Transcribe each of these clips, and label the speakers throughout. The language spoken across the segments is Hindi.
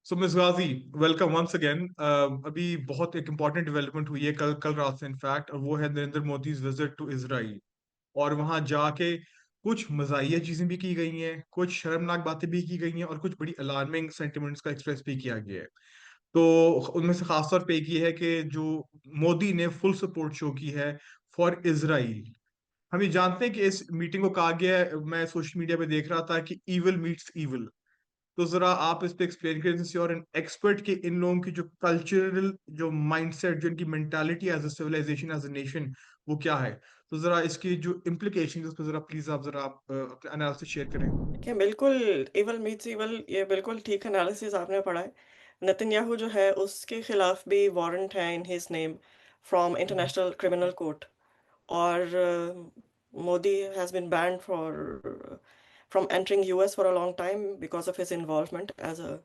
Speaker 1: सो मिस गाजी, वेलकम वंस अगेन। अभी बहुत एक इम्पॉर्टेंट डेवलपमेंट हुई है कल कल रात से इनफैक्ट, और वो है Narendra Modi visit to Israel. और वहां जाके कुछ मजाहिया चीजें भी की गई हैं, कुछ शर्मनाक बातें भी की गई हैं, और कुछ बड़ी अलार्मिंग सेंटिमेंट्स का एक्सप्रेस भी किया गया है। तो उनमें से खासतौर पे एक ये है कि जो मोदी ने फुल सपोर्ट शो की है फॉर इसराइल। हम ये जानते हैं कि इस मीटिंग को कहा गया है, मैं सोशल मीडिया पे देख रहा था कि इविल मीट्स इविल। तो जरा आप इस पे एक्सप्लेन करें, since you are an expert, कि इन लोगों की जो कल्चरल जो माइंडसेट, जो इनकी mentality as a civilisation, as a nation, वो क्या है। तो जरा इसकी जो इम्प्लीकेशन है उस पर जरा प्लीज आप जरा अपने एनालिसिस शेयर करें।
Speaker 2: देखिए, बिल्कुल इवल मीट्स इवल, ये बिल्कुल ठीक एनालिसिस आपने पढ़ा है। नेतन्याहू जो है उसके खिलाफ भी वारंट है in his name from
Speaker 1: hmm,
Speaker 2: international criminal court. और Modi has been banned for from entering US for a long time because of his involvement as a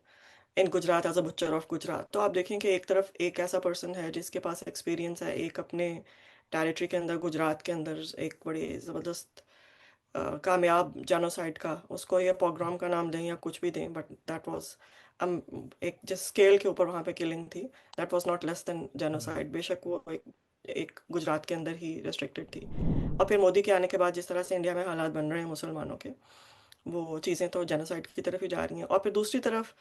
Speaker 2: in Gujarat as a butcher of Gujarat. तो आप देखें कि एक तरफ एक ऐसा पर्सन है जिसके पास एक्सपीरियंस है, एक अपने टेरिटरी के अंदर, गुजरात के अंदर एक बड़ी ज़बरदस्त कामयाब जेनोसाइड का, उसको ये पोग्राम का नाम दें या कुछ भी दें, बट दैट वाज एक जिस स्केल के ऊपर वहाँ पे किलिंग थी, that was not less than genocide. बेशक वो एक गुजरात के अंदर ही रेस्ट्रिक्टेड थी। और फिर मोदी के आने के बाद जिस तरह से इंडिया में हालात बन रहे हैं मुसलमानों के, वो चीज़ें तो जेनोसाइड की तरफ ही जा रही हैं। और फिर दूसरी तरफ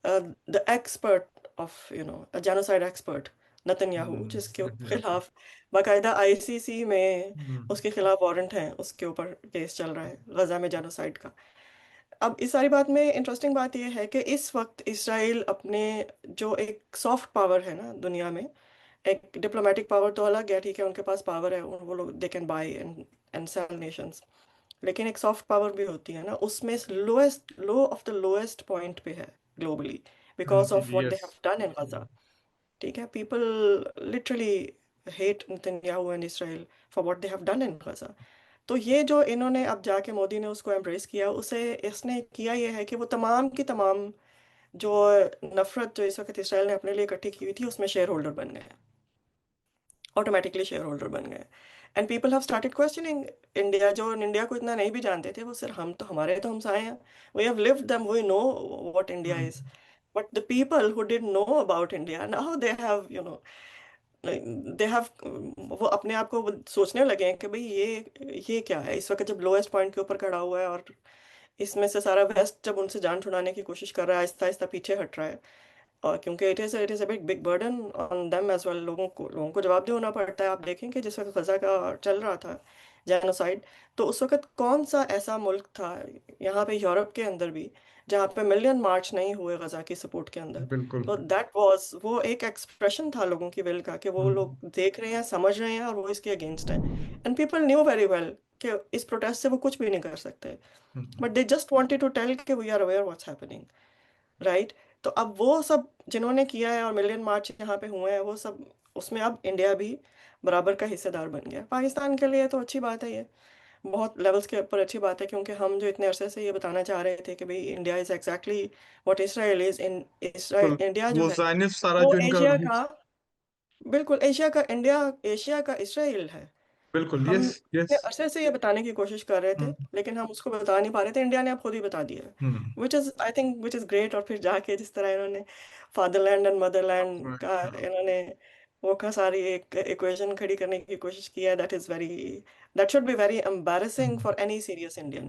Speaker 2: the expert of genocide expert Netanyahu, जिसके
Speaker 1: एग्जैक्टली।
Speaker 2: खिलाफ बाकायदा आईसीसी में
Speaker 1: हम्म,
Speaker 2: उसके खिलाफ वारंट है, उसके ऊपर केस चल रहा है गजा में जेनोसाइड का। अब इस सारी बात में इंटरेस्टिंग बात यह है कि इस वक्त इसराइल अपने जो एक सॉफ्ट पावर है ना दुनिया में, एक डिप्लोमेटिक पावर तो अलग है, ठीक है, उनके पास पावर है, वो लोग they can buy and sell nations, लेकिन एक सॉफ्ट पावर भी होती है ना, उसमें lowest low of the lowest point पे है globally because of what they
Speaker 1: yes.
Speaker 2: Have done in Gaza. ठीक है, people literally hate Netanyahu and Israel for what they have done in Gaza. तो ये जो इन्होंने अब जाके मोदी ने उसको एम्ब्रेस किया, उसे इसने किया ये है कि वो तमाम की तमाम जो नफरत जो इस वक्त इसराइल ने अपने लिए इकट्ठी की हुई थी उसमें शेयर होल्डर बन गए, ऑटोमेटिकली शेयर होल्डर बन गए। And people have started questioning India, जो इंडिया को इतना नहीं भी जानते थे, वो सिर्फ हम तो हमारे तो हमसाए हैं, we have lived them, we know what India is. But the people who did know about India now they have they have, वो अपने आप को वो सोचने लगे हैं कि भाई ये क्या है इस वक्त, जब लोएस्ट पॉइंट के ऊपर खड़ा हुआ है और इसमें से सारा वेस्ट जब उनसे जान छुड़ाने की कोशिश कर रहा है, आहिस्ता आहिस्ता पीछे हट रहा है। और क्योंकि it is a big big burden on them as well, लोगों को जवाबदेह होना पड़ता है। आप देखें कि जिस वक्त गजा का चल रहा था जेनोसाइड, तो उस वक्त कौन सा ऐसा मुल्क था यहाँ पे यूरोप के अंदर भी जहाँ पे मिलियन मार्च नहीं हुए गजा की सपोर्ट के अंदर।
Speaker 1: बिल्कुल।
Speaker 2: तो दैट वाज, वो एक एक्सप्रेशन था लोगों की विल का, कि वो लोग
Speaker 1: हम्म,
Speaker 2: देख रहे हैं, समझ रहे हैं, और वो इसके अगेंस्ट हैं। And people new very well कि इस प्रोटेस्ट से वो कुछ भी नहीं कर सकते, but they just wanted to tell कि we are aware what's happening, right. तो अब वो सब जिन्होंने किया है और मिलियन मार्च यहाँ पे हुए हैं, वो सब उसमें अब इंडिया भी बराबर का हिस्सेदार बन गया। पाकिस्तान के लिए तो अच्छी बात है ये, बहुत लेवल्स के ऊपर अच्छी बात है, क्योंकि हम जो इतने अरसे से ये बताना चाह रहे थे कि भाई India is exactly what Israel is in Israel,
Speaker 1: बिल्कुल।
Speaker 2: इंडिया जो
Speaker 1: वो
Speaker 2: है
Speaker 1: जायनिस्ट सारा
Speaker 2: वो
Speaker 1: जो इनका
Speaker 2: एशिया का, बिल्कुल एशिया का इंडिया, एशिया का इसराइल है।
Speaker 1: बिल्कुल।
Speaker 2: हम
Speaker 1: यस,
Speaker 2: इतने
Speaker 1: यस।
Speaker 2: अरसे से ये बताने की कोशिश कर रहे थे, लेकिन हम उसको बता नहीं पा रहे थे, इंडिया ने अब खुद ही बता दिया है।
Speaker 1: Hmm.
Speaker 2: Which is I think which is great. और फिर जाके जिस तरह इन्होंने फादरलैंड एंड मदरलैंड का, इन्होंने वो का सारी एक इक्वेशन खड़ी करने की कोशिश की है, that is very, that should be very embarrassing for any serious Indian,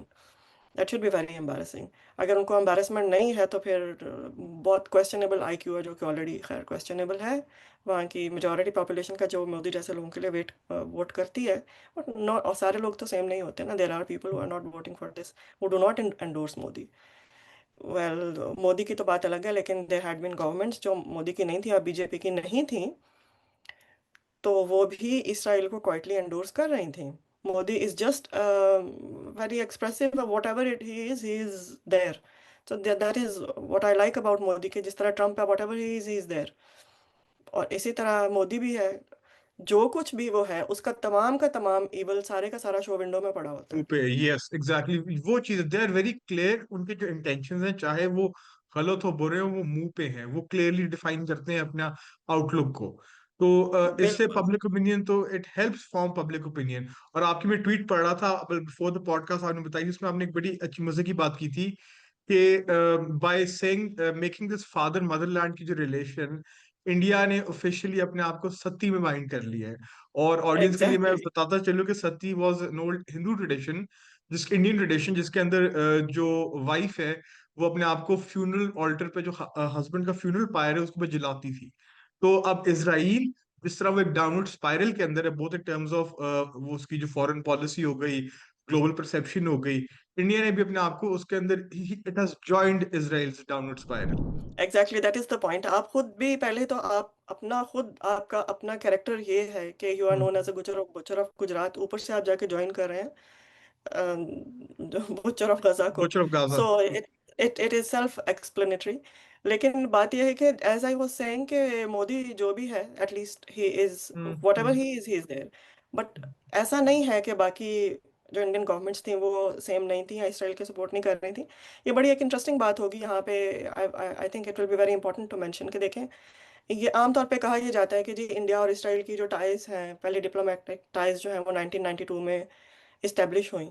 Speaker 2: that should be very embarrassing. अगर उनको एम्बैरेसमेंट नहीं है तो फिर बहुत क्वेश्चनेबल आईक्यू है, जो कि ऑलरेडी खैर क्वेश्चनेबल है। वहाँ की मेजॉरिटी पॉपुलेशन का जो मोदी जैसे लोगों के लिए वोट करती है, बट नॉट, और सारे लोग तो सेम नहीं होते ना, there are people who are not voting for this, who do not endorse Modi. Well, Modi की तो बात अलग है, लेकिन देर हैड बीन गवर्नमेंट्स जो मोदी की नहीं थी और बीजेपी की नहीं थी, तो वो भी इसराइल को क्वाइटली एंडोर्स कर रही थी। Modi is just very expressive, whatever it he is there. So that is what I like about Modi, के जिस तरह ट्रम्प है, whatever he is there, और इसी तरह मोदी भी है। जो कुछ भी वो है, उसका तमाम का तमाम इवल, सारे का सारा शो विंडो में पड़ा होता
Speaker 1: मुंह
Speaker 2: है।
Speaker 1: पे। Yes, exactly. वो चीज दे आर वेरी क्लियर, उनके जो इंटेंशंस हैं, चाहे वो गलत हो बुरे हो, वो मुंह पे हैं, वो क्लियरली डिफाइन करते हैं अपना आउटलुक को। तो इससे
Speaker 2: बिल्कुल।
Speaker 1: पब्लिक ओपिनियन, तो it helps form public opinion. और आपकी मैं ट्वीट पढ़ रहा था बिफोर द पॉडकास्ट, आपने बताई, जिसमें आपने एक बड़ी अच्छी मजे की बात की थी कि by saying making this father Motherland की जो रिलेशन, इंडिया ने ऑफिशियली अपने आप को सती में बाइंड कर लिया है। और ऑडियंस के लिए मैं
Speaker 2: एग्जैक्टली।
Speaker 1: बताता चलूं कि sati was an old Hindu tradition, जिस इंडियन ट्रेडिशन जिसके अंदर जो वाइफ है वो अपने आप को फ्यूनरल ऑल्टर पे, जो हस्बैंड का फ्यूनरल पायर है उसको पे जलाती थी। तो अब इसराइल जिस तरह वो एक डाउनवर्ड स्पाइरल के अंदर है, बोथ इन टर्म्स ऑफ वो उसकी जो फॉरेन पॉलिसी हो गई, ग्लोबल परसेप्शन हो गई, इंडिया ने भी अपने आप को उसके अंदर, it has joined Israel's downward spiral.
Speaker 2: Exactly, that is the point. आप खुद भी पहले तो आप अपना खुद आपका अपना कैरेक्टर ये है कि you are known as a butcher of Gujarat, ऊपर से आप जाके ज्वाइन कर रहे हैं बुचर ऑफ गजा को।
Speaker 1: Butcher of Gaza.
Speaker 2: So it it it is self explanatory. लेकिन बात यह है कि एज आई वाज सेइंग कि मोदी जो भी है, at least he is
Speaker 1: hmm.
Speaker 2: Whatever he is there. But ऐसा नहीं है कि बाकी जो इंडियन गवर्नमेंट्स थी वो सेम नहीं थी या इसराइल के सपोर्ट नहीं कर रही थी। ये बड़ी एक इंटरेस्टिंग बात होगी यहाँ पे। I think it will be very important to mention कि देखें, ये आमतौर पे कहा यह जाता है कि जी इंडिया और इसराइल की जो टाइज हैं, पहले डिप्लोमेटिक टाइज जो हैं वो 1992 में इस्टेब्लिश हुई।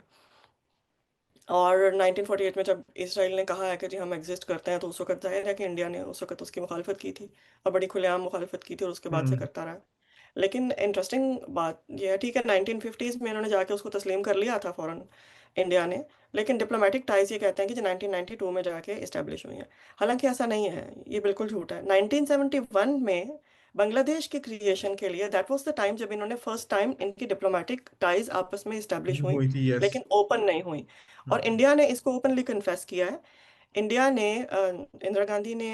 Speaker 2: और 1948 में जब इसराइल ने कहा है कि जी हम एग्जिस्ट करते हैं, तो उस वक्त जाहिर है कि इंडिया ने उस वक्त उसकी मुखालफत की थी, और बड़ी खुलेआम मुखालफत की थी, और उसके बाद से
Speaker 1: हम्म।
Speaker 2: करता रहा। लेकिन इंटरेस्टिंग बात यह है, ठीक है 1950s में इन्होंने जाके उसको तस्लीम कर लिया था फौरन इंडिया ने, लेकिन डिप्लोमेटिक टाइज ये कहते हैं कि जी 1992 में जाके इस्टेब्लिश हुई है। हालांकि ऐसा नहीं है, ये बिल्कुल झूठ है। 1971 में बांग्लादेश के क्रिएशन के लिए, दैट वाज द टाइम जब इन्होंने फर्स्ट टाइम इनकी डिप्लोमेटिक टाइज आपस में इस्टेब्लिश हुई,
Speaker 1: हुई थी, यस।
Speaker 2: लेकिन ओपन नहीं हुई। और इंडिया ने इसको ओपनली कन्फेस किया है। इंडिया ने इंदिरा गांधी ने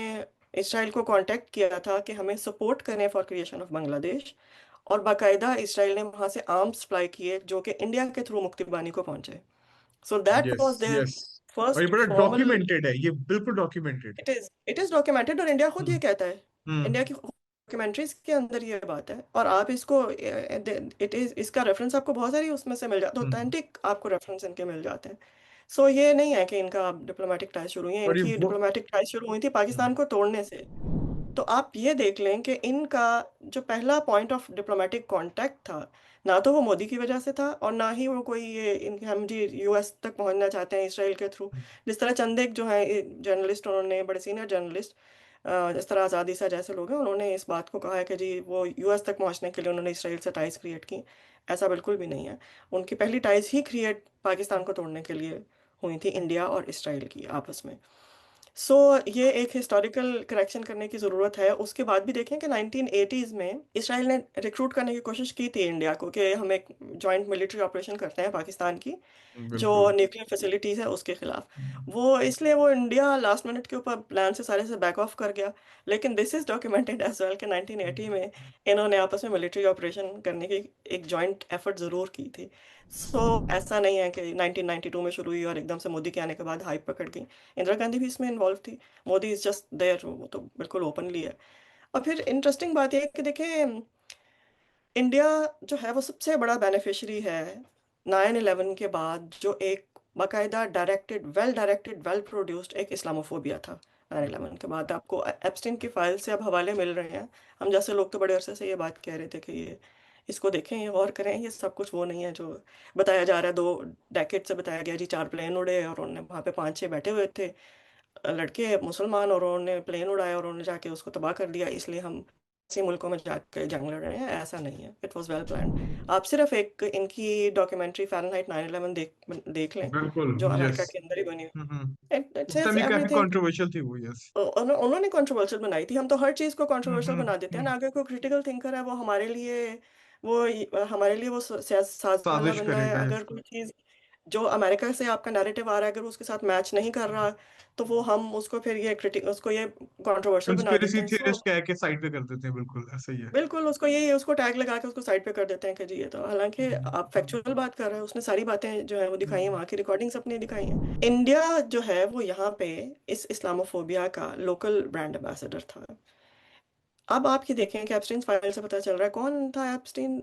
Speaker 2: इसराइल को कांटेक्ट किया था कि हमें सपोर्ट करें फॉर क्रिएशन ऑफ बांग्लादेश, और बाकायदा इसराइल ने वहां से आर्म्स सप्लाई किए जो कि इंडिया के थ्रू मुक्ति बानी को पहुंचे। So that
Speaker 1: yes,
Speaker 2: was there
Speaker 1: yes. और ये
Speaker 2: फर्स्ट
Speaker 1: बड़ा
Speaker 2: फॉर्मल।
Speaker 1: डॉक्यूमेंटेड है, ये बिल्कुल डॉक्यूमेंटेड।
Speaker 2: इट इज डॉक्यूमेंटेड, और इंडिया खुद
Speaker 1: हम्म।
Speaker 2: ये कहता है।
Speaker 1: हम्म।
Speaker 2: इंडिया की डॉक्यूमेंट्रीज के अंदर ये बात है, और आप इसको इट इज इसका रेफरेंस आपको बहुत सारी उसमें से मिल जाता है,
Speaker 1: हम्म।
Speaker 2: ऑथेंटिक आपको रेफरेंस इनके मिल जाते हैं। सो ये नहीं है कि इनका डिप्लोमेटिक टाइज शुरू हुई है,
Speaker 1: और ये
Speaker 2: इनकी
Speaker 1: वो।
Speaker 2: डिप्लोमेटिक टाइज शुरू हुई थी पाकिस्तान
Speaker 1: हम्म।
Speaker 2: को तोड़ने से। तो आप ये देख लें कि इनका जो पहला पॉइंट ऑफ डिप्लोमेटिक कांटेक्ट था, ना तो वो मोदी की वजह से था, और ना ही वो कोई ये इनके हम जी यूएस तक पहुंचना चाहते हैं इसराइल के थ्रू। जिस तरह चंद एक जो है जर्नलिस्ट, उन्होंने बड़े सीनियर जर्नलिस्ट, जिस तरह आज़ादी सा जैसे लोग हैं, उन्होंने इस बात को कहा है कि जी वो यूएस तक पहुंचने के लिए उन्होंने इसराइल से टाइज क्रिएट की। ऐसा बिल्कुल भी नहीं है। उनकी पहली टाइज ही क्रिएट पाकिस्तान को तोड़ने के लिए हुई थी, इंडिया और इसराइल की आपस में। सो ये एक हिस्टोरिकल करेक्शन करने की ज़रूरत है। उसके बाद भी देखें कि 1980s में इसराइल ने रिक्रूट करने की कोशिश की थी इंडिया को कि हम एक जॉइंट मिलिट्री ऑपरेशन करते हैं पाकिस्तान की जो
Speaker 1: बिल्कुल।
Speaker 2: न्यूक्लियर फैसिलिटीज़ है उसके खिलाफ। वो इसलिए वो इंडिया लास्ट मिनट के ऊपर प्लान से सारे से बैक ऑफ कर गया। लेकिन this is documented as well कि 1980 में इन्होंने आपस में मिलिट्री ऑपरेशन करने की एक जॉइंट एफर्ट ज़रूर की थी। सो ऐसा नहीं है कि 1992 में शुरू हुई और एकदम से मोदी के आने के बाद हाइप पकड़ गई। इंदिरा गांधी भी इसमें इन्वॉल्व थी। मोदी इज जस्ट देयर, वो तो बिल्कुल ओपनली है। और फिर इंटरेस्टिंग बात यह है कि देखें, इंडिया जो है वो सबसे बड़ा बेनिफिशियरी है 9/11 के बाद, जो एक बाकायदा डायरेक्टेड वेल प्रोड्यूस्ड एक इस्लामोफोबिया था। 9/11 के बाद आपको एप्स्टीन की फाइल से अब हवाले मिल रहे हैं। हम जैसे लोग तो बड़े अरसे से ये बात कह रहे थे कि ये इसको देखें, ये गौर करें, ये सब कुछ वो नहीं है जो बताया जा रहा है। 2 डेकेड से बताया गया जी 4 प्लेन उड़े और उन्होंने वहाँ पे 5-6 बैठे हुए थे लड़के मुसलमान, और उन्होंने प्लेन उड़ाया और उन्होंने जाके उसको तबाह कर दिया, इसलिए हम ऐसे मुल्कों में जाके जंग लड़ रहे हैं। ऐसा नहीं है, इट वाज वेल प्लान्ड। आप सिर्फ एक इनकी डॉक्यूमेंट्री फ़ारेनहाइट 9/11 देख लें,
Speaker 1: बिल्कुल।
Speaker 2: जो
Speaker 1: यस।
Speaker 2: अमेरिका के अंदर ही बनी
Speaker 1: हम्म।
Speaker 2: हुई। इट
Speaker 1: उस
Speaker 2: सेज
Speaker 1: टाइम ये काफी
Speaker 2: एवरीथिंग।
Speaker 1: कंट्रोवर्शियल थी वो, यस।
Speaker 2: उन्होंने कंट्रोवर्शियल बनाई थी। हम तो हर चीज़ को कंट्रोवर्शियल
Speaker 1: हम्म।
Speaker 2: बना देते हैं ना। अगर कोई क्रिटिकल थिंकर है, वो हमारे लिए वो साजिश वाला
Speaker 1: साजिश
Speaker 2: बंदा है।
Speaker 1: करेगा,
Speaker 2: अगर
Speaker 1: yes।
Speaker 2: कोई चीज़ जो अमेरिका से आपका नैरेटिव आ रहा है, अगर उसके साथ मैच नहीं कर रहा, तो वो हम उसको फिर ये कंट्रोवर्शियल बना देते
Speaker 1: कंस्पिरेसी
Speaker 2: हैं। सो
Speaker 1: थियरिस्ट कह के साइड पे कर देते हैं, बिल्कुल ऐसा ही है।
Speaker 2: बिल्कुल उसको टैग लगा के उसको साइड पे कर देते हैं कि जी ये तो, हालांकि आप फैक्चुअल बात कर रहे हैं। उसने सारी बातें जो है वो दिखाई हैं, वहाँ की रिकॉर्डिंग्स अपनी दिखाई हैं। इंडिया जो है वो यहाँ पे इस इस्लामोफोबिया का लोकल ब्रांड एम्बेसडर था। अब आप ये देखें कि एप्स्टीन फाइल से पता चल रहा है कौन था एप्स्टीन।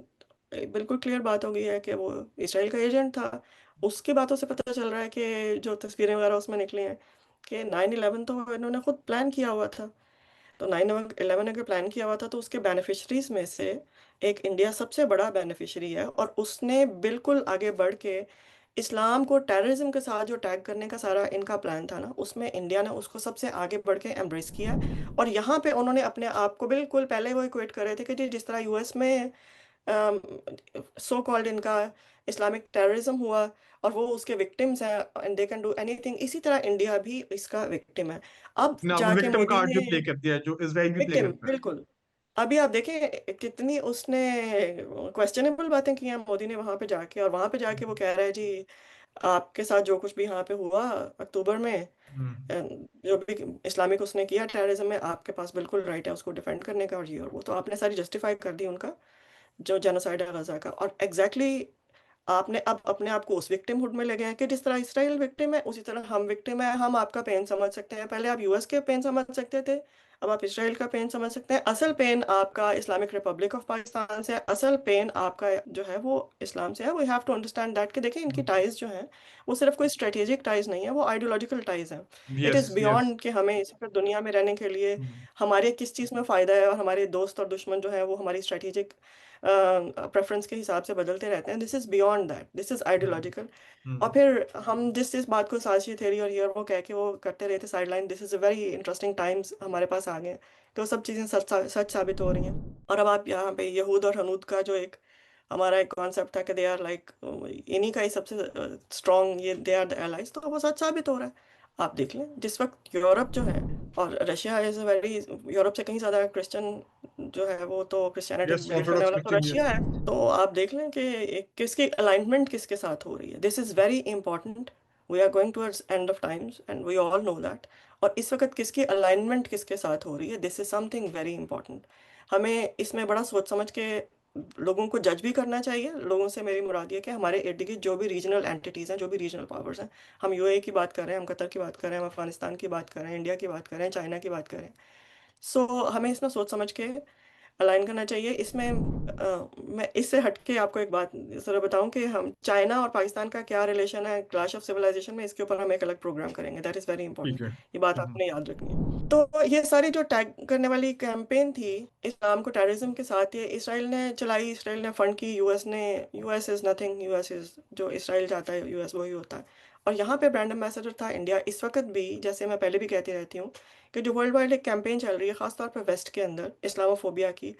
Speaker 2: बिल्कुल क्लियर बात हो गई है कि वो इसराइल का एजेंट था। उसकी बातों से पता चल रहा है कि जो तस्वीरें वगैरह उसमें निकली हैं कि 9/11 तो इन्होंने खुद प्लान किया हुआ था। तो 9/11 अगर प्लान किया हुआ था, तो उसके बेनिफिशरीज में से एक इंडिया सबसे बड़ा बेनिफिशरी है, और उसने बिल्कुल आगे बढ़ के इस्लाम को टेररिज्म के साथ जो टैग करने का सारा इनका प्लान था ना, उसमें इंडिया ने उसको सबसे आगे बढ़ के एम्ब्रेस किया। और यहाँ पे उन्होंने अपने आप को बिल्कुल पहले वो इक्वेट कर रहे थे कि जी जिस तरह यूएस में सो कॉल्ड इनका इस्लामिक टेररिज्म हुआ और वो उसके विक्टिम्स हैं and they can do anything, इसी तरह इंडिया भी इसका विक्टिम है। अब
Speaker 1: ना वो
Speaker 2: जाके
Speaker 1: विक्टिम
Speaker 2: मोदी
Speaker 1: कार्ड
Speaker 2: ने
Speaker 1: भी प्ले कर दिया है, जो इसराइल भी प्ले
Speaker 2: विक्टिम
Speaker 1: करता है।
Speaker 2: बिल्कुल। अभी आप देखें कितनी उसने क्वेश्चनेबल बातें की हैं मोदी ने वहां पे जाके, और वहां पे जाके वो कह रहा है जी आपके साथ जो कुछ भी यहाँ पे हुआ अक्टूबर में,
Speaker 1: हम्म।
Speaker 2: जो भी इस्लामिक उसने किया टेररिज्म में, आपके पास बिल्कुल राइट है उसको डिफेंड करने का, और ये और वो तो आपने सारी जस्टिफाई कर दी उनका जो जेनोसाइड है गजा का। और एग्जैक्टली आपने अब अपने आप को उस विक्टिमहुड में ले गए हैं कि जिस तरह इसराइल विक्टिम है उसी तरह हम विक्टिम है। हम आपका पेन समझ सकते हैं, पहले आप यूएस के पेन समझ सकते थे, अब आप इसराइल का पेन समझ सकते हैं। असल पेन आपका इस्लामिक रिपब्लिक ऑफ पाकिस्तान से है, असल पेन आपका जो है वो इस्लाम से है। We have to understand that कि देखिए इनकी टाइज जो है वो सिर्फ कोई स्ट्रेटेजिक टाइज नहीं है, वो आइडियोलॉजिकल टाइज है। It
Speaker 1: yes
Speaker 2: is
Speaker 1: yes.
Speaker 2: Beyond कि हमें इस पर दुनिया में रहने के लिए हमारे किस चीज़ में फ़ायदा है, और हमारे दोस्त और दुश्मन जो है वो हमारी स्ट्रेटेजिक प्रेफरेंस के हिसाब से बदलते रहते हैं। This is beyond that, this is ideological. और
Speaker 1: हम्म।
Speaker 2: फिर हम जिस बात को साजिश थेरी और ये और वो कह के वो करते रहते side line, this is a very interesting times हमारे पास आ गए, तो सब चीज़ें सच साबित हो रही हैं। और अब आप यहाँ पे यहूद और हनूद का जो एक हमारा एक कॉन्सेप्ट था कि दे आर लाइक इन्हीं का ही सबसे स्ट्रॉन्ग, ये दे आर द एलाइज, तो वो सच साबित हो रहा है। आप देख लें जिस वक्त यूरोप जो है, और Russia is a very, Europe से कहीं ज़्यादा क्रिश्चियन जो है वो तो क्रिश्चियनिटी
Speaker 1: यस,
Speaker 2: बिलीव करने
Speaker 1: ऑर्थोडॉक्स
Speaker 2: वाला तो
Speaker 1: क्रिश्चियन,
Speaker 2: रशिया
Speaker 1: यस।
Speaker 2: है। तो आप देख लें कि किसकी अलाइनमेंट किसके साथ हो रही है। This is very important. We are going towards end of times and we all know that. और इस वक्त किसकी अलाइनमेंट किसके साथ हो रही है, this is something very important. हमें इसमें बड़ा सोच समझ के लोगों को जज भी करना चाहिए। लोगों से मेरी मुराद ये कि हमारे इर्द गिर्द जो भी रीजनल एंटिटीज़ हैं, जो भी रीजनल पावर्स हैं, हम यूएई की बात कर रहे हैं, हम कतर की बात कर रहे हैं, हम अफगानिस्तान की बात कर रहे हैं, इंडिया की बात कर रहे हैं, चाइना की बात कर रहे हैं, सो हमें इसमें सोच समझ के अलाइन करना चाहिए। इसमें मैं इससे हटके आपको एक बात जरा बताऊं कि हम चाइना और पाकिस्तान का क्या रिलेशन है क्लैश ऑफ सिविलाइजेशन में, इसके ऊपर हम एक अलग प्रोग्राम करेंगे। दैट इज़ वेरी
Speaker 1: ठीक
Speaker 2: इंपॉर्टेंट,
Speaker 1: है।
Speaker 2: ये बात आपने याद रखनी है। तो ये सारी जो टैग करने वाली कैंपेन थी इस्लाम को टेररिज्म के साथ, ये इसराइल ने चलाई, इसराइल ने फंड की, यूएस ने। US is nothing, US is जो इसराइल चाहता है यूएस वही होता है। और यहाँ पे ब्रांड एम्बेसडर था इंडिया। इस वक्त भी जैसे मैं पहले भी कहती रहती हूँ कि जो वर्ल्ड वाइड एक कैंपेन चल रही है खासतौर पर वेस्ट के अंदर इस्लामोफोबिया की,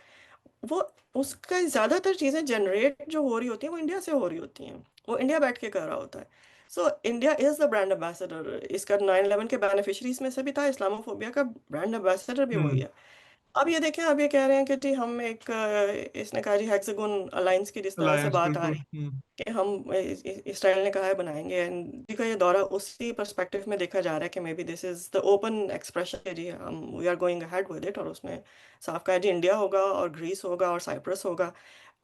Speaker 2: वो उसका ज़्यादातर चीज़ें जनरेट जो हो रही होती हैं वो इंडिया से हो रही होती हैं, वो इंडिया बैठ के कर रहा होता है। So India is the brand ambassador. इसका 9/11 के बेनिफिशरीज में से भी था, इस्लामोफोबिया का ब्रांड एम्बेसडर भी वही
Speaker 1: हम्म।
Speaker 2: है। अब ये देखें, अब ये कह रहे हैं कि जी हम एक इसने कहा जी हेक्सागोन अलायंस की जिस तरह से
Speaker 1: अलायंस,
Speaker 2: बात आ
Speaker 1: बिल्कुल।
Speaker 2: रही कि हम इसराइल ने कहा है बनाएंगे, एंड जी का ये दौरा उसी पर्सपेक्टिव में देखा जा रहा है कि maybe this is the open expression जी हम we are going ahead with it. और उसने साफ कहा जी इंडिया होगा और ग्रीस होगा और साइप्रस होगा,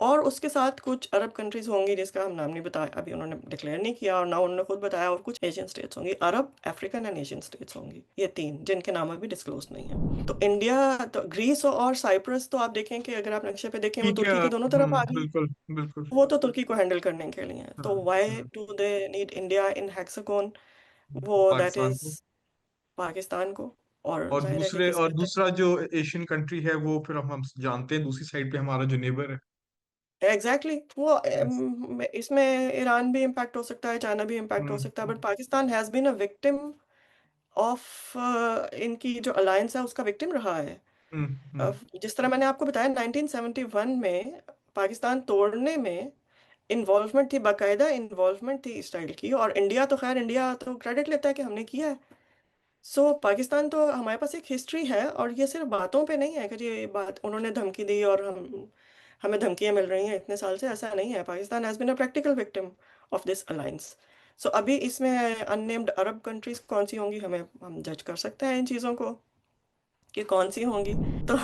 Speaker 2: और उसके साथ कुछ अरब कंट्रीज होंगी जिसका हम नाम नहीं बताया, अभी उन्होंने डिक्लेयर नहीं किया और ना उन्होंने खुद बताया, और कुछ एशियन स्टेट्स होंगी, अरब अफ्रीकन एंड एशियन स्टेट्स होंगी, ये तीन जिनके नाम अभी डिस्क्लोज नहीं है। तो इंडिया तो ग्रीस और साइप्रस तो आप देखें कि अगर आप नक्शे पे देखें वो
Speaker 1: ठीक है।
Speaker 2: तुर्की के दोनों तरफ आ गई,
Speaker 1: बिल्कुल बिल्कुल।
Speaker 2: वो तो तुर्की को हैंडल करने के लिए है,
Speaker 1: हाँ।
Speaker 2: तो व्हाई
Speaker 1: हाँ।
Speaker 2: Do they need India in hexagon, वो दैट
Speaker 1: पाकिस्तान
Speaker 2: इज
Speaker 1: को।
Speaker 2: पाकिस्तान को। और
Speaker 1: और
Speaker 2: जाहिर है कि
Speaker 1: दूसरे,
Speaker 2: किसी
Speaker 1: और दूसरा जो एशियन कंट्री है वो फिर हम जानते हैं, दूसरी साइड पे हमारा जो नेबर है।
Speaker 2: एग्जैक्टली वो
Speaker 1: यस।
Speaker 2: इसमें ईरान भी इम्पैक्ट हो सकता है, चाइना भी इम्पैक्ट हो सकता है, but Pakistan has been a victim of इनकी जो अलायंस है उसका विक्टिम रहा है।
Speaker 1: हम्म।
Speaker 2: जिस तरह मैंने आपको बताया 1971 में पाकिस्तान तोड़ने में इन्वॉल्वमेंट थी, बाकायदा इन्वॉल्वमेंट थी इसराइल की, और इंडिया तो खैर इंडिया तो क्रेडिट लेता है कि हमने किया है। सो पाकिस्तान तो हमारे पास एक हिस्ट्री है, और ये सिर्फ बातों पे नहीं है कि ये बात उन्होंने धमकी दी और हम हमें धमकियां मिल रही हैं इतने साल से, ऐसा नहीं है। Pakistan has been a practical victim of this alliance. So अभी इसमें अननेम्ड अरब कंट्रीज कौन सी होंगी, हमें हम जज कर सकते हैं इन चीज़ों को कि कौन सी होंगी। तो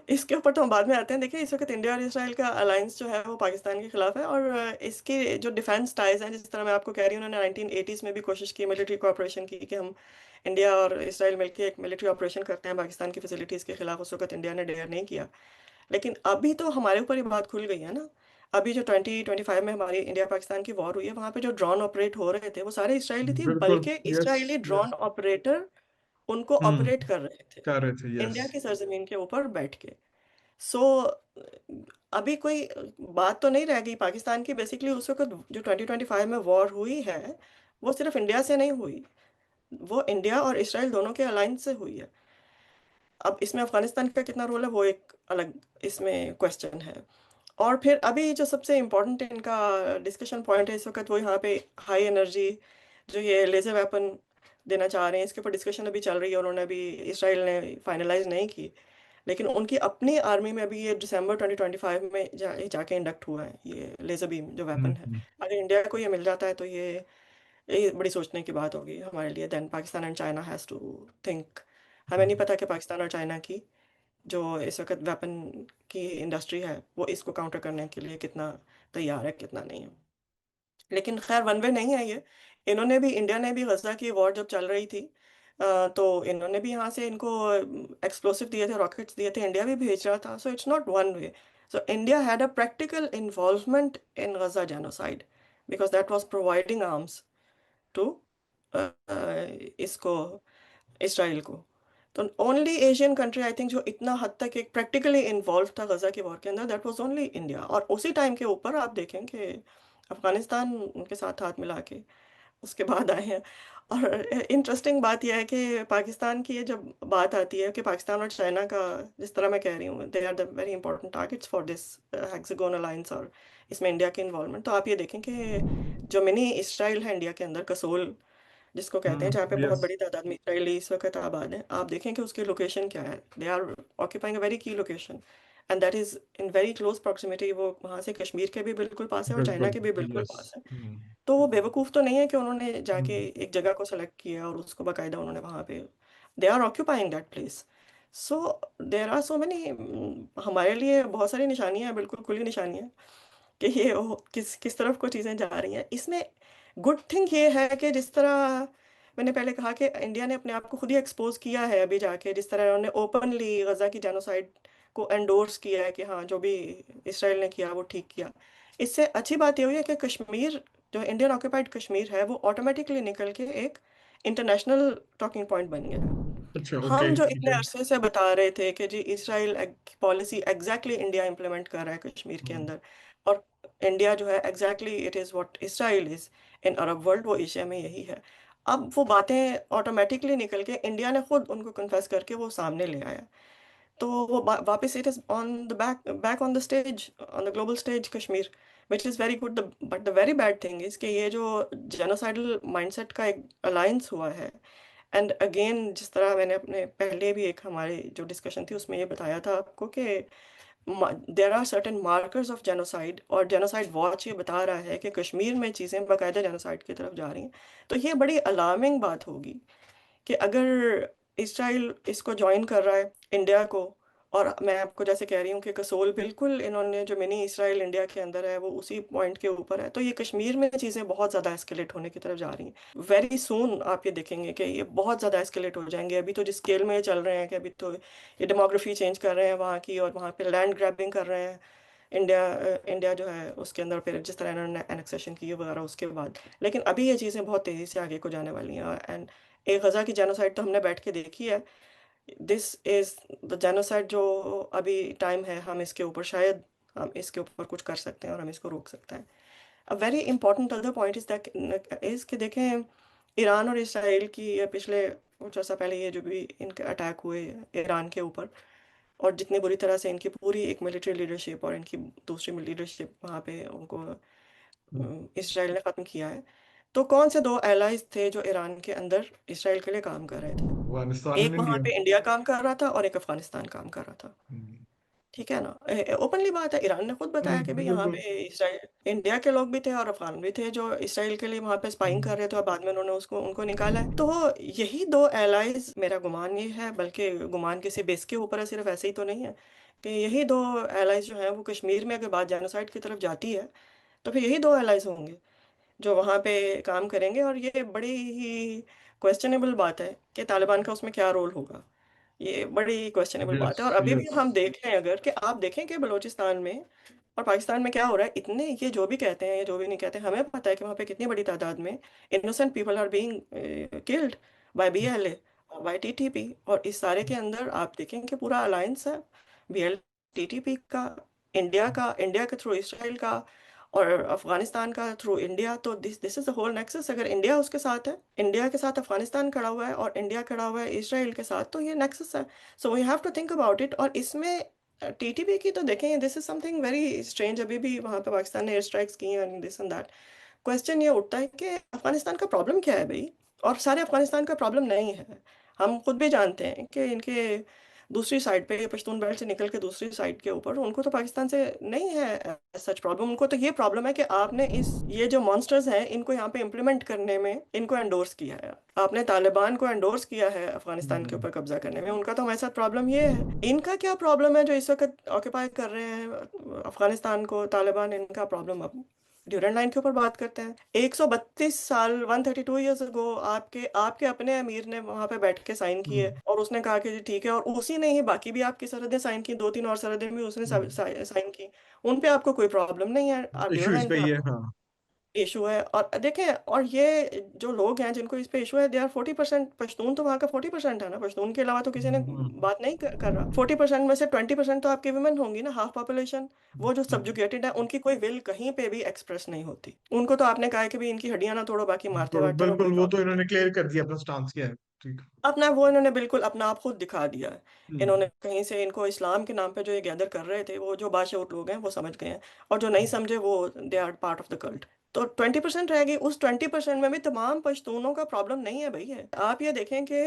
Speaker 2: इसके ऊपर तो हम बाद में आते हैं। देखिए इस वक्त इंडिया और इसराइल का अलायंस जो है वो पाकिस्तान के खिलाफ है, और इसके जो डिफेंस टाइज हैं, जिस तरह मैं आपको कह रही हूँ, उन्होंने 1980s में भी कोशिश की मिलिट्री कोऑपरेशन की कि हम इंडिया और इसराइल मिलकर एक मिलिट्री ऑपरेशन करते हैं पाकिस्तान की फैसिलिटीज़ के खिलाफ। उस वक्त इंडिया ने डेयर नहीं किया, लेकिन अभी तो हमारे ऊपर ही बात खुल गई है ना। अभी जो 2025 में हमारी इंडिया पाकिस्तान की वॉर हुई है, वहां पे जो ड्रोन ऑपरेट हो रहे थे वो सारे इसराइली थी,
Speaker 1: बिल्कुल।
Speaker 2: बल्कि
Speaker 1: yes
Speaker 2: Israeli
Speaker 1: yes.
Speaker 2: Drone operator उनको ऑपरेट कर रहे थे
Speaker 1: कर रहे थे, यस।
Speaker 2: इंडिया की सरजमीन के ऊपर बैठ के। सो अभी कोई बात तो नहीं रह गई पाकिस्तान की। बेसिकली उस वक्त जो 2025 में वॉर हुई है, वो सिर्फ इंडिया से नहीं हुई, वो इंडिया और इसराइल दोनों के अलायंस से हुई है। अब इसमें अफगानिस्तान का कितना रोल है वो एक अलग इसमें क्वेश्चन है। और फिर अभी जो सबसे इम्पोर्टेंट इनका डिस्कशन पॉइंट है इस वक्त, वो यहाँ पे हाई एनर्जी जो ये लेजर वेपन देना चाह रहे हैं, इसके ऊपर डिस्कशन अभी चल रही है। उन्होंने अभी, इसराइल ने फाइनलाइज नहीं की, लेकिन उनकी अपनी आर्मी में अभी ये दिसंबर 2025 में जाके इंडक्ट हुआ है ये लेजर बीम जो वेपन है।
Speaker 1: हम्म
Speaker 2: अगर इंडिया को ये मिल जाता है तो ये बड़ी सोचने की बात होगी हमारे लिए। Then Pakistan and China has to think. हमें नहीं पता कि पाकिस्तान और चाइना की जो इस वक्त वेपन की इंडस्ट्री है वो इसको काउंटर करने के लिए कितना तैयार है, कितना नहीं है। लेकिन खैर वन वे नहीं है ये। इन्होंने भी, इंडिया ने भी गजा की वॉर जब चल रही थी, तो इन्होंने भी यहाँ से इनको एक्सप्लोसिव दिए थे, रॉकेट्स दिए थे, इंडिया भी भेज रहा था। So it's not one way. So India had a practical involvement in Gaza genocide because that was providing arms to इसको, इसराइल को। तो only Asian country I think जो इतना हद तक एक प्रैक्टिकली इन्वॉल्व था गजा की वॉर के अंदर, दैट वाज ओनली इंडिया। और उसी टाइम के ऊपर आप देखें कि अफगानिस्तान उनके साथ हाथ मिला के उसके बाद आए हैं। और इंटरेस्टिंग बात यह है कि पाकिस्तान की ये जब बात आती है कि पाकिस्तान और चाइना का, जिस तरह मैं कह रही हूँ, they are the very important targets for this hexagon alliance, और इसमें इंडिया की इन्वॉल्वमेंट, तो आप ये देखें कि जो मिनी इसराइल है इंडिया के अंदर, कसोल जिसको कहते हैं, जहाँ पे बहुत
Speaker 1: यस
Speaker 2: बड़ी तादाद में इसराइली इस वक्त आबाद हैं, आप देखें कि उसकी लोकेशन क्या है। They are occupying a very key location and that is in very close proximity. वो वहाँ से कश्मीर के भी बिल्कुल पास है और चाइना
Speaker 1: बिल्कुल
Speaker 2: के भी बिल्कुल
Speaker 1: यस
Speaker 2: पास है। तो वो बेवकूफ़ तो नहीं है कि उन्होंने जाके एक जगह को सेलेक्ट किया और उसको बाकायदा उन्होंने वहाँ पे, they are occupying that place. So there are so many, हमारे लिए बहुत सारी निशानियां हैं, बिल्कुल खुली निशानियां, कि ये किस किस तरफ को चीज़ें जा रही हैं। इसमें गुड थिंग ये है कि जिस तरह मैंने पहले कहा कि इंडिया ने अपने आप को खुद ही एक्सपोज किया है अभी जाके, जिस तरह उन्होंने ओपनली गजा की जेनोसाइड को एंडोर्स किया है कि हाँ जो भी इसराइल ने किया वो ठीक किया। इससे अच्छी बात ये हुई है कि कश्मीर, जो इंडियन ऑक्यूपाइड कश्मीर है, वो ऑटोमेटिकली निकल के एक इंटरनेशनल टॉकिंग पॉइंट बन गया है।
Speaker 1: अच्छा ओके
Speaker 2: हम जो
Speaker 1: ठीक
Speaker 2: इतने
Speaker 1: है
Speaker 2: अरसे से बता रहे थे कि जी Israel policy exactly India implement कर रहा है कश्मीर के
Speaker 1: हम्म,
Speaker 2: अंदर, और इंडिया जो है exactly it is what Israel is in Arab world, वो एशिया में यही है। अब वो बातें ऑटोमेटिकली निकल के इंडिया ने खुद उनको कन्फेस करके वो सामने ले आया। तो वो वापस it is on the back on the stage, on the global stage Kashmir, which is very good. But the very bad thing is कि ये जो जेनोसाइडल माइंडसेट का एक अलायंस हुआ है, एंड अगेन जिस तरह मैंने अपने पहले भी एक हमारी जो डिस्कशन थी उसमें ये बताया था आपको कि there are certain markers of genocide, और जेनोसाइड वॉच ये बता रहा है कि कश्मीर में चीज़ें बाकायदा जेनोसाइड की तरफ जा रही हैं। तो ये बड़ी अलार्मिंग बात होगी कि अगर इसराइल इसको ज्वाइन कर रहा है इंडिया को, और मैं आपको जैसे कह रही हूँ कि कसोल बिल्कुल इन्होंने जो मिनी इसराइल इंडिया के अंदर है वो उसी पॉइंट के ऊपर है, तो ये कश्मीर में चीज़ें बहुत ज़्यादा एस्केलेट होने की तरफ जा रही हैं। वेरी सून आप ये देखेंगे कि ये बहुत ज़्यादा एस्केलेट हो जाएंगे। अभी तो जिस स्केल में ये चल रहे हैं कि अभी तो ये डेमोग्राफी चेंज कर रहे हैं वहाँ की, और वहाँ पे लैंड ग्रैबिंग कर रहे हैं इंडिया। इंडिया जो है उसके अंदर फिर जिस तरह इन्होंने एनेक्सेशन की वगैरह उसके बाद, लेकिन अभी ये चीज़ें बहुत तेज़ी से आगे को जाने वाली हैं। एंड एक गजा की जेनोसाइड तो हमने बैठ के देखी है। दिस इज द जेनोसाइड जो अभी टाइम है, हम इसके ऊपर शायद हम इसके ऊपर कुछ कर सकते हैं और हम इसको रोक सकते हैं। A very important other point is that is कि देखें ईरान और इसराइल की ये पिछले कुछ अर्सा पहले ये जो भी इनके अटैक हुए ईरान के ऊपर, और जितनी बुरी तरह से इनकी पूरी एक मिलिट्री लीडरशिप और इनकी दूसरी लीडरशिप वहाँ पे उनको इसराइल ने ख़त्म किया है। तो कौन से दो एलाइज थे जो ईरान के अंदर इसराइल के लिए काम कर रहे थे?
Speaker 1: अफगानिस्तान एंड
Speaker 2: एक वहां
Speaker 1: इंडिया
Speaker 2: पे इंडिया काम कर रहा था और एक अफगानिस्तान काम कर रहा था। ठीक है ना, ओपनली बात है, ईरान ने खुद बताया कि भाई यहाँ
Speaker 1: बिल्कुल
Speaker 2: पे इसराइल, इंडिया के लोग भी थे और अफगान भी थे जो इसराइल के लिए वहां पे स्पाइंग कर रहे थे, और बाद में उन्होंने उसको उनको निकाला है। तो यही दो एलाइज, मेरा गुमान ये है, बल्कि गुमान किसी बेस के ऊपर है, सिर्फ ऐसे ही तो नहीं है, कि यही दो एलाइज जो हैं वो कश्मीर में अगर बात जेनोसाइड की तरफ जाती है तो फिर यही दो एलाइज होंगे जो वहाँ पे काम करेंगे। और ये बड़ी ही क्वेश्चनेबल बात है कि तालिबान का उसमें क्या रोल होगा। ये बड़ी क्वेश्चनेबल बात
Speaker 1: यस
Speaker 2: है। और अभी भी
Speaker 1: यस
Speaker 2: हम देख लें, अगर कि आप देखें कि बलूचिस्तान में और पाकिस्तान में क्या हो रहा है, इतने ये जो भी कहते हैं, ये जो भी नहीं कहते, हमें पता है कि वहाँ पे कितनी बड़ी तादाद में innocent people are being killed by BLA और बाय टीटीपी। और इस सारे के अंदर आप देखें कि पूरा अलायंस है बीएल टीटीपी का, इंडिया के थ्रू इसराइल का, और अफगानिस्तान का थ्रू इंडिया। तो this this is the whole nexus. अगर इंडिया उसके साथ है, इंडिया के साथ अफगानिस्तान खड़ा हुआ है, और इंडिया खड़ा हुआ है इसराइल के साथ, तो ये नेक्सस है। So we have to think about it. और इसमें टीटीपी की तो देखें, this is something very strange. अभी भी वहां पे पाकिस्तान ने एयर स्ट्राइक्स की हैं, दिस एंड दैट। क्वेश्चन ये उठता है कि अफगानिस्तान का प्रॉब्लम क्या है भाई? और सारे अफगानिस्तान का प्रॉब्लम नहीं है। हम खुद भी जानते हैं कि इनके दूसरी साइड पे, पश्तून बेल्ट से निकल के दूसरी साइड के ऊपर, उनको तो पाकिस्तान से नहीं है सच प्रॉब्लम। उनको तो ये प्रॉब्लम है कि आपने ये जो मॉन्स्टर्स हैं, इनको यहाँ पे इम्प्लीमेंट करने में इनको एंडोर्स किया है। आपने तालिबान को एंडोर्स किया है अफगानिस्तान के
Speaker 1: हम्म।
Speaker 2: ऊपर कब्जा करने में। उनका तो हमारे साथ प्रॉब्लम ये है। इनका क्या प्रॉब्लम है जो इस वक्त ऑक्यूपाई कर रहे हैं अफगानिस्तान को तालिबान? इनका प्रॉब्लम अब ड्यूरेंट लाइन के ऊपर बात करते हैं। 132 साल, 132 ईयर्स अगो, आपके आपके अपने अमीर ने वहां पे बैठ के साइन किए,
Speaker 1: हम्म।
Speaker 2: और उसने कहा कि जी ठीक है। और उसी ने ही बाकी भी आपकी सरहदें साइन की, दो तीन और सरहदें भी उसने
Speaker 1: हम्म।
Speaker 2: साइन की। उन पे आपको कोई प्रॉब्लम नहीं है।
Speaker 1: इशू
Speaker 2: ड्यूरेंट
Speaker 1: इस
Speaker 2: लाइन
Speaker 1: पे
Speaker 2: पे
Speaker 1: ही है,
Speaker 2: आपको
Speaker 1: हाँ।
Speaker 2: इशू है। और देखें, और ये जो लोग हैं जिनको इस पे इशू है, दे आर 40%। पश्तून तो वहाँ का 40% है ना। पश्तून के अलावा तो किसी ने
Speaker 1: हम्म।
Speaker 2: बात नहीं कर रहा। 40% में से 20% तो आपकी वुमेन होंगी ना, हाफ पॉपुलेशन। वो जो
Speaker 1: हम्म।
Speaker 2: सब्जुकेटेड है, उनकी कोई विल कहीं पे भी एक्सप्रेस नहीं होती। उनको तो आपने कहा है कि भी इनकी हड्डियां ना तोड़ो, बाकी मारते वारते रहो,
Speaker 1: बिल्कुल,
Speaker 2: कोई
Speaker 1: वो तो
Speaker 2: प्रॉब्लम नहीं
Speaker 1: इन्होंने
Speaker 2: है।
Speaker 1: क्लियर कर दिया अपना स्टांस क्या है। ठीक।
Speaker 2: अपना वो इन्होंने बिल्कुल अपना आप खुद दिखा दिया है।
Speaker 1: हम्म।
Speaker 2: इन्होंने कहीं से, इनको इस्लाम के नाम पे जो ये गैदर कर रहे थे, वो जो बाशऊर लोग हैं वो समझ गए हैं। और जो नहीं समझे, वो they are part of the cult. तो 20% रह गई। उस 20% में भी तमाम पश्तूनों का प्रॉब्लम नहीं है भैया। आप ये देखें कि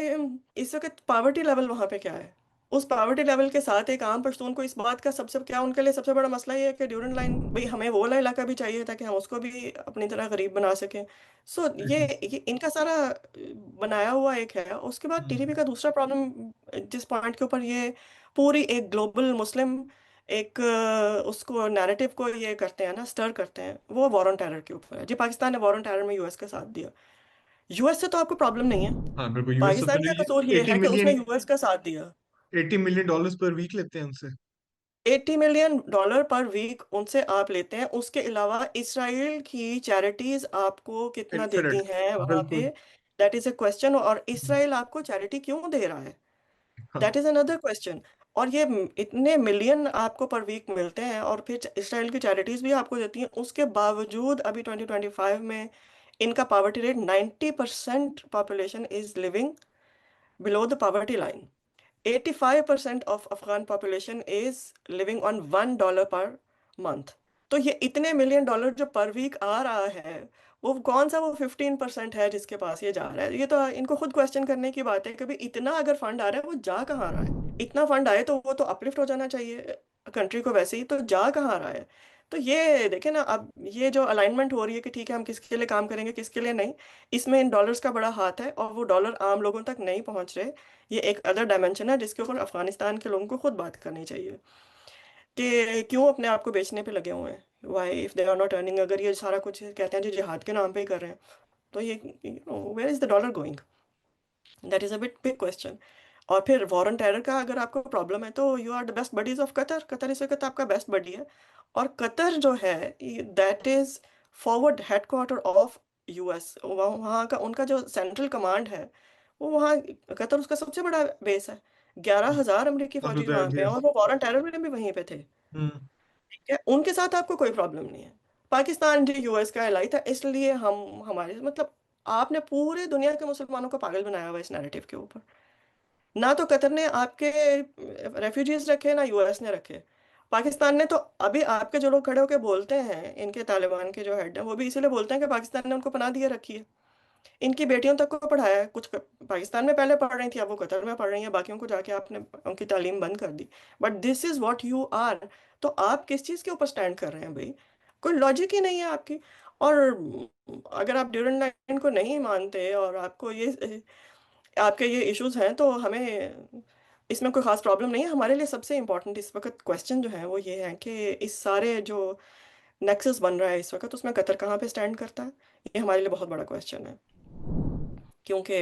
Speaker 2: इस वक्त पावर्टी लेवल वहां पे क्या है। उस पावर्टी लेवल के साथ एक आम पश्तून को इस बात का सबसे क्या, उनके लिए सबसे बड़ा मसला ये है कि ड्यूरेंट लाइन भाई, हमें वो वाला इलाका भी चाहिए ताकि हम उसको भी अपनी तरह गरीब बना सकें। सो ये इनका सारा बनाया हुआ एक है। उसके बाद टीडीपी
Speaker 1: हम्म।
Speaker 2: का दूसरा प्रॉब्लम, जिस पॉइंट के ऊपर ये पूरी एक ग्लोबल मुस्लिम एक उसको नैरेटिव को ये करते हैं ना, स्टर करते हैं, वो वॉर ऑन टेरर के ऊपर है जी। पाकिस्तान ने वॉर ऑन टेरर में यूएस का साथ दिया। यूएस से तो आपको प्रॉब्लम नहीं है।
Speaker 1: हाँ बिल्कुल, यूएस
Speaker 2: पाकिस्तान
Speaker 1: सबसे
Speaker 2: का कसूर
Speaker 1: नहीं,
Speaker 2: ये
Speaker 1: एटी
Speaker 2: है कि उसने
Speaker 1: मिलियन
Speaker 2: यूएस का साथ दिया।
Speaker 1: $80 मिलियन पर वीक लेते हैं उनसे।
Speaker 2: $80 मिलियन पर वीक उनसे आप लेते हैं। उसके अलावा इसराइल की चैरिटीज आपको कितना देती
Speaker 1: इन्फिनिट।
Speaker 2: हैं वहां पे?
Speaker 1: बिल्कुल।
Speaker 2: That is a question. और
Speaker 1: हम्म।
Speaker 2: इसराइल आपको चैरिटी क्यों दे रहा है?
Speaker 1: हाँ।
Speaker 2: That is another question. और ये इतने मिलियन आपको पर वीक मिलते हैं, और फिर इसराइल की चैरिटीज भी आपको देती हैं। उसके बावजूद अभी 2025 में इनका poverty rate, 90% population is living below the poverty line. 85% of Afghan population is living on $1 per month. तो ये इतने मिलियन डॉलर जो पर वीक आ रहा है, वो कौन सा वो 15% है जिसके पास ये जा रहा है? ये तो इनको खुद क्वेश्चन करने की बात है कि भाई, इतना अगर फंड आ रहा है, वो जा कहाँ रहा है? इतना फंड आए तो वो तो अपलिफ्ट हो जाना चाहिए कंट्री को, वैसे ही तो जा कहाँ रहा है? तो ये देखे ना, अब ये जो अलाइनमेंट हो रही है कि ठीक है हम किसके लिए काम करेंगे, किसके लिए नहीं, इसमें इन डॉलर्स का बड़ा हाथ है, और वो डॉलर आम लोगों तक नहीं पहुंच रहे। ये एक अदर डायमेंशन है जिसके ऊपर अफगानिस्तान के लोगों को खुद बात करनी चाहिए कि क्यों अपने आप को बेचने पे लगे हुए हैं। Why if they are not earning? अगर ये सारा कुछ कहते हैं जी जिहाद के नाम पे ही कर रहे हैं, तो ये where is the dollar going? That is a bit big question. और फिर वॉर ऑन टेरर का अगर आपको प्रॉब्लम है, तो you are the best buddies of Qatar. Qatar इस वक्त आपका बेस्ट बडी है। और कतर जो है, that is forward headquarter of US. वहाँ का उनका जो सेंट्रल कमांड है, वो वहाँ, कतर उसका सबसे बड़ा बेस है। 11,000 अमेरिकी
Speaker 1: अब तो
Speaker 2: फौजी वहाँ पे हैं, और वो वॉर ऑन टेरर में भी वहीं पे थे।
Speaker 1: हम्म।
Speaker 2: ठीक है, उनके साथ आपको कोई प्रॉब्लम नहीं है। पाकिस्तान जो यूएस का एलाई था, इसलिए हम हमारे मतलब, आपने पूरे दुनिया के मुसलमानों को पागल बनाया हुआ है इस नैरेटिव के ऊपर। ना तो कतर ने आपके रेफ्यूजीज रखे, ना यूएस ने रखे। पाकिस्तान ने तो, अभी आपके जो लोग खड़े होकर बोलते हैं, इनके तालिबान के जो हेड हैं, वो भी इसीलिए बोलते हैं कि पाकिस्तान ने उनको पनाह दिए रखी है। इनकी बेटियों तक को पढ़ाया है। पाकिस्तान में पहले पढ़ रही थी, अब वो कतर में पढ़ रही हैं। बाकियों को जाके आपने उनकी तालीम बंद कर दी। But this is what you are. तो आप किस चीज़ के ऊपर स्टैंड कर रहे हैं भाई? कोई लॉजिक ही नहीं है आपकी। और अगर आप ड्यूरेंट लाइन को नहीं मानते, और आपको ये आपके ये इश्यूज हैं, तो हमें इसमें कोई खास प्रॉब्लम नहीं है। हमारे लिए सबसे इम्पोर्टेंट इस वक्त क्वेश्चन जो है वो ये है कि इस सारे जो नेक्सस बन रहा है इस वक्त, उसमें कतर कहाँ पे स्टैंड करता है? ये हमारे लिए बहुत बड़ा क्वेश्चन है। क्योंकि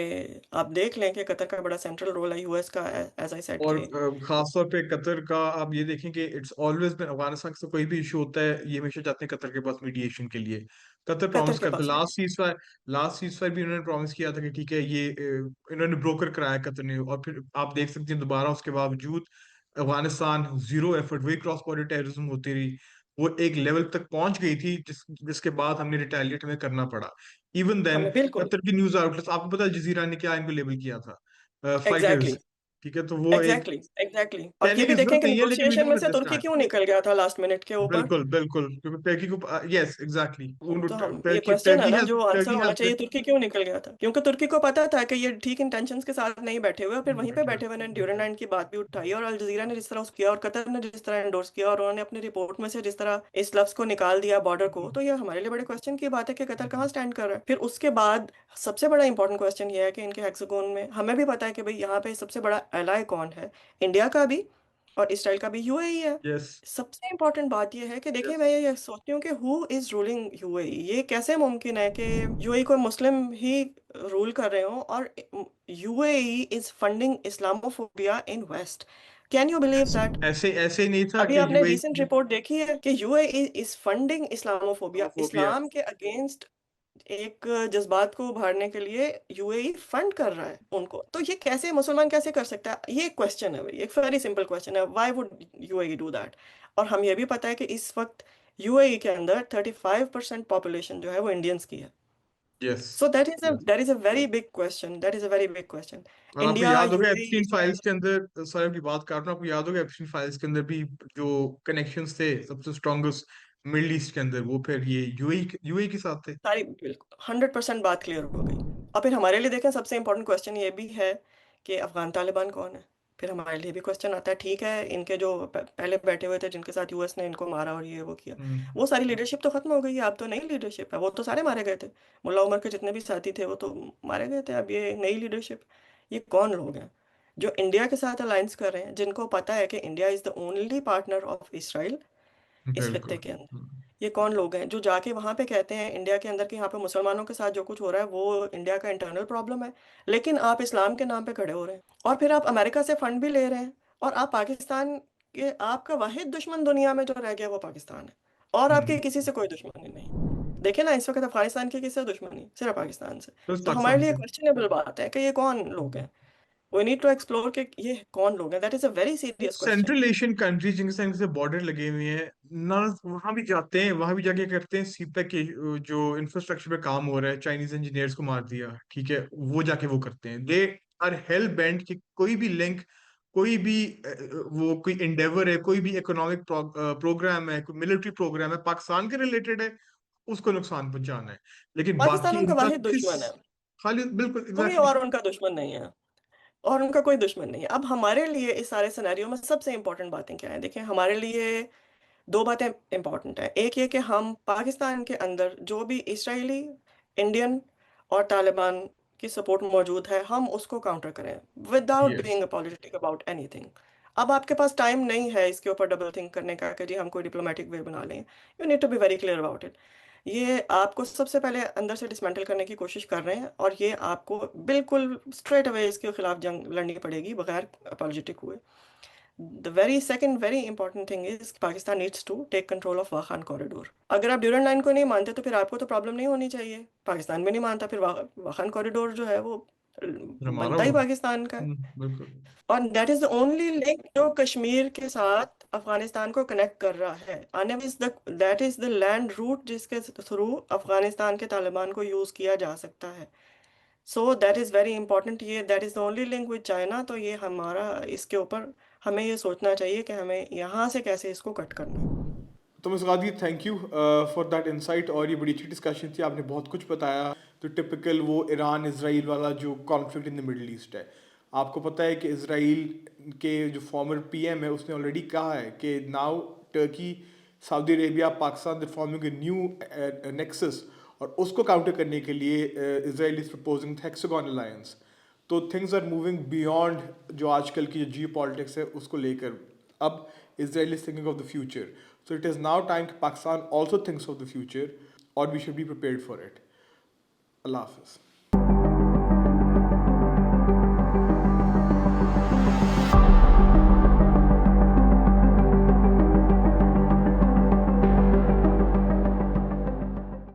Speaker 2: आप देख लें कि कतर का बड़ा सेंट्रल रोल है यूएस का, एज आई सेड
Speaker 1: और
Speaker 2: के।
Speaker 1: खास तौर पे कतर का आप ये देखें कि इट्स ऑलवेज बिन, अफगानिस्तान से कोई भी इशू होता है ये हमेशा जाते हैं कतर के पास मीडिएशन के लिए। कतर
Speaker 2: कतर
Speaker 1: प्रॉमिस
Speaker 2: के
Speaker 1: करता है।
Speaker 2: पास मीडिया।
Speaker 1: लास्ट सीज फायर भी उन्होंने प्रॉमिस किया था कि ठीक है ये इन्होंने ब्रोकर कराया कतर ने, और फिर आप देख सकते हैं दोबारा उसके बावजूद अफगानिस्तान जीरो एफर्ट, वही क्रॉस बॉर्डर टेररिज्म होती रही, वो एक लेवल तक पहुंच गई थी जिसके बाद हमने रिटेलिएट हमें करना पड़ा। इवन देन
Speaker 2: हमें बिल्कुल
Speaker 1: कतर की न्यूज आउटलेट्स, आपको पता है जजीरा ने क्या इनको लेबल किया था, फाइटर्स।
Speaker 2: एग्जैक्टली
Speaker 1: ठीक है, तो वो एक
Speaker 2: एग्जैक्टली एग्जैक्टली। और ये
Speaker 1: कहने
Speaker 2: भी
Speaker 1: की
Speaker 2: देखें
Speaker 1: जरूरत
Speaker 2: कि
Speaker 1: नहीं है, लेकिन वी
Speaker 2: नेगोशिएशन में
Speaker 1: डोंट
Speaker 2: से तुर्की
Speaker 1: अंडरस्टैंड।
Speaker 2: क्यों निकल गया था लास्ट मिनट के ऊपर।
Speaker 1: बिल्कुल बिल्कुल, क्योंकि टर्की को, यस एग्जैक्टली,
Speaker 2: तो हम ये
Speaker 1: टर्की
Speaker 2: क्वेश्चन है
Speaker 1: टर्की
Speaker 2: ना
Speaker 1: हैज
Speaker 2: जो आंसर
Speaker 1: टर्की
Speaker 2: होना
Speaker 1: हैज
Speaker 2: चाहिए, तुर्की क्यों निकल गया था? क्योंकि तुर्की को पता था कि ये ठीक इंटेंशंस के साथ नहीं बैठे हुए, और फिर वहीं पे बैठे हुए ने ड्यूरेंट लाइन की बात भी उठाई, और अल जजीरा ने जिस तरह उसको किया, और कतर ने जिस तरह एंडोर्स किया, और उन्होंने अपनी रिपोर्ट में से जिस तरह इस लफ्ज को निकाल दिया बॉर्डर को, तो ये हमारे लिए बड़े क्वेश्चन की बात है कि कतर कहाँ स्टैंड कर रहा है। फिर उसके बाद सबसे बड़ा इंपॉर्टेंट क्वेश्चन ये है कि इनके हेक्सागोन में हमें भी पता है कि भाई यहाँ पे सबसे बड़ा एलाय कौन है, इंडिया का भी और इसराइल का भी यूएई है।
Speaker 1: यस
Speaker 2: सबसे इम्पोर्टेंट बात यह है कि देखिए,
Speaker 1: यस
Speaker 2: मैं ये सोचती हूँ कि हु इज रूलिंग यूएई। ये कैसे मुमकिन है कि यूएई को मुस्लिम ही रूल कर रहे हो, और UAE is funding Islamophobia in West. Can you believe that?
Speaker 1: ऐसे ऐसे ही नहीं था
Speaker 2: अभी
Speaker 1: कि
Speaker 2: आपने
Speaker 1: यूएई
Speaker 2: रीसेंट रिपोर्ट देखी है कि UAE is funding Islamophobia,
Speaker 1: homophobia.
Speaker 2: इस्लाम के अगेंस्ट एक जज्बात को उभारने के लिए यूएई फंड कर रहा है उनको। तो ये कैसे मुसलमान कैसे कर सकता है? ये एक क्वेश्चन है भाई, एक वेरी सिंपल क्वेश्चन है, why would UAE do that? और हम ये भी पता है कि इस वक्त यूएई के अंदर 35% पॉपुलेशन जो है वो इंडियंस की है।
Speaker 1: Yes
Speaker 2: so
Speaker 1: yes.
Speaker 2: That is a very big question, that is a very big question.
Speaker 1: और आपको
Speaker 2: इंडिया,
Speaker 1: याद होगा
Speaker 2: यूएई,
Speaker 1: एप्स्टीन
Speaker 2: इसराइल।
Speaker 1: फाइल्स के अंदर, सॉरी आपकी बात कर रहा हूँ, आपको याद होगा एप्स्टीन फाइल्स के अंदर भी जो कनेक्शंस थे सबसे स्ट्रॉन्गेस्ट मिडिल ईस्ट के अंदर, वो फिर ये यूएई के साथ थे।
Speaker 2: सारी बिल्कुल 100% बात क्लियर हो गई। और फिर हमारे लिए देखें, सबसे इंपॉर्टेंट क्वेश्चन ये भी है कि अफगान तालिबान कौन है। फिर हमारे लिए भी क्वेश्चन आता है, ठीक है, इनके जो पहले बैठे हुए थे जिनके साथ यूएस ने इनको मारा और ये वो किया,
Speaker 1: हम्म।
Speaker 2: वो सारी लीडरशिप तो खत्म हो गई है, अब तो नई लीडरशिप है। वो तो सारे मारे गए थे, मुल्ला उमर के जितने भी साथी थे वो तो मारे गए थे। अब ये नई लीडरशिप, ये कौन लोग हैं जो इंडिया के साथ अलायंस कर रहे हैं, जिनको पता है कि India is the only partner of Israel इस खत्ते
Speaker 1: बिल्कुल।
Speaker 2: के अंदर? ये कौन लोग हैं जो जाके वहां पे कहते हैं इंडिया के अंदर कि यहाँ पे मुसलमानों के साथ जो कुछ हो रहा है वो इंडिया का इंटरनल प्रॉब्लम है, लेकिन आप इस्लाम के नाम पे खड़े हो रहे हैं, और फिर आप अमेरिका से फंड भी ले रहे हैं, और आप पाकिस्तान के, आपका वाहिद दुश्मन दुनिया में जो रह गया वो पाकिस्तान है, और आपकी
Speaker 1: हम्म।
Speaker 2: किसी से कोई दुश्मनी नहीं। देखिए ना, इस वक्त अफगानिस्तान की किसी से दुश्मनी, सिर्फ पाकिस्तान से।
Speaker 1: तो
Speaker 2: तो हमारे
Speaker 1: पाकिस्तान
Speaker 2: लिए
Speaker 1: से।
Speaker 2: क्वेश्चनेबल बात है कि ये कौन लोग हैं। वी नीड टू एक्सप्लोर कि ये कौन लोग हैं, that is a very serious question.
Speaker 1: Central Asian country जिनके साथ इनके बॉर्डर लगे हुए हैं ना, वहां भी जाते हैं, वहां भी जाके करते हैं सीपेक के जो इंफ्रास्ट्रक्चर पे काम हो रहा है, चाइनीज इंजीनियर्स को मार दिया, ठीक है, वो जाके वो करते हैं। दे आर हेल बेंट कि कोई भी लिंक, कोई भी वो कोई इंडेवर है, कोई भी इकोनॉमिक प्रोग्राम है, कोई मिलिट्री प्रोग्राम है पाकिस्तान के रिलेटेड है, उसको नुकसान पहुंचाना है। लेकिन
Speaker 2: पाकिस्तान
Speaker 1: बाकी
Speaker 2: उनका
Speaker 1: उनका
Speaker 2: वाहिद
Speaker 1: किस,
Speaker 2: दुश्मन है,
Speaker 1: खाली बिल्कुल
Speaker 2: कोई
Speaker 1: एग्जैक्टली।
Speaker 2: और उनका दुश्मन नहीं है, और उनका कोई दुश्मन नहीं है। अब हमारे लिए इस सारे सिनेरियो में सबसे इंपॉर्टेंट बातें क्या हैं? देखिए, हमारे लिए दो बातें इंपॉर्टेंट है। एक ये कि हम पाकिस्तान के अंदर जो भी इसराइली, इंडियन और तालिबान की सपोर्ट मौजूद है, हम उसको काउंटर करें without
Speaker 1: yes.
Speaker 2: Being apolitic about anything. अब आपके पास टाइम नहीं है इसके ऊपर डबल थिंक करने का कि जी हम कोई डिप्लोमेटिक वे बना लें। You need to be very clear about it. ये आपको सबसे पहले अंदर से डिसमेंटल करने की कोशिश कर रहे हैं, और ये आपको बिल्कुल स्ट्रेट अवे इसके खिलाफ जंग लड़नी पड़ेगी बगैर अपॉलिटिक हुए। The very second very important thing is Pakistan needs to take control of Wakhan corridor. अगर आप ड्यूरन लाइन को नहीं मानते तो फिर आपको तो प्रॉब्लम नहीं होनी चाहिए, पाकिस्तान भी नहीं मानता, फिर वाखान कॉरिडोर जो है वो
Speaker 1: हमारा
Speaker 2: बनता ही
Speaker 1: वो।
Speaker 2: पाकिस्तान का है।
Speaker 1: बिल्कुल।
Speaker 2: और that is the only link जो कश्मीर के साथ अफगानिस्तान को कनेक्ट कर रहा है। आने is the that is the land route जिसके थ्रू अफगानिस्तान के तालिबान को यूज किया जा सकता है। So that is very important. ये that is the only link with China. तो ये हमारा इसके ऊपर हमें ये सोचना चाहिए कि हमें यहाँ से कैसे इसको कट करना है।
Speaker 1: तो मुस्कादी, thank you for that insight, और ये बड़ी अच्छी डिस्कशन थी, आपने बहुत कुछ बताया। तो टिपिकल वो ईरान इसराइल वाला जो conflict in the middle east है, आपको पता है कि इसराइल के जो फॉर्मर पीएम है उसने ऑलरेडी कहा है कि now Turkey, Saudi Arabia, Pakistan they forming a new nexus, और उसको काउंटर करने के लिए Israel is proposing hexagon alliance. तो थिंग्स आर मूविंग बियॉन्ड जो आजकल की जो जियो पॉलिटिक्स है उसको लेकर। अब Israel is thinking of the future. So it is now time Pakistan also thinks of the future, or we should be prepared for it. Allah Hafiz.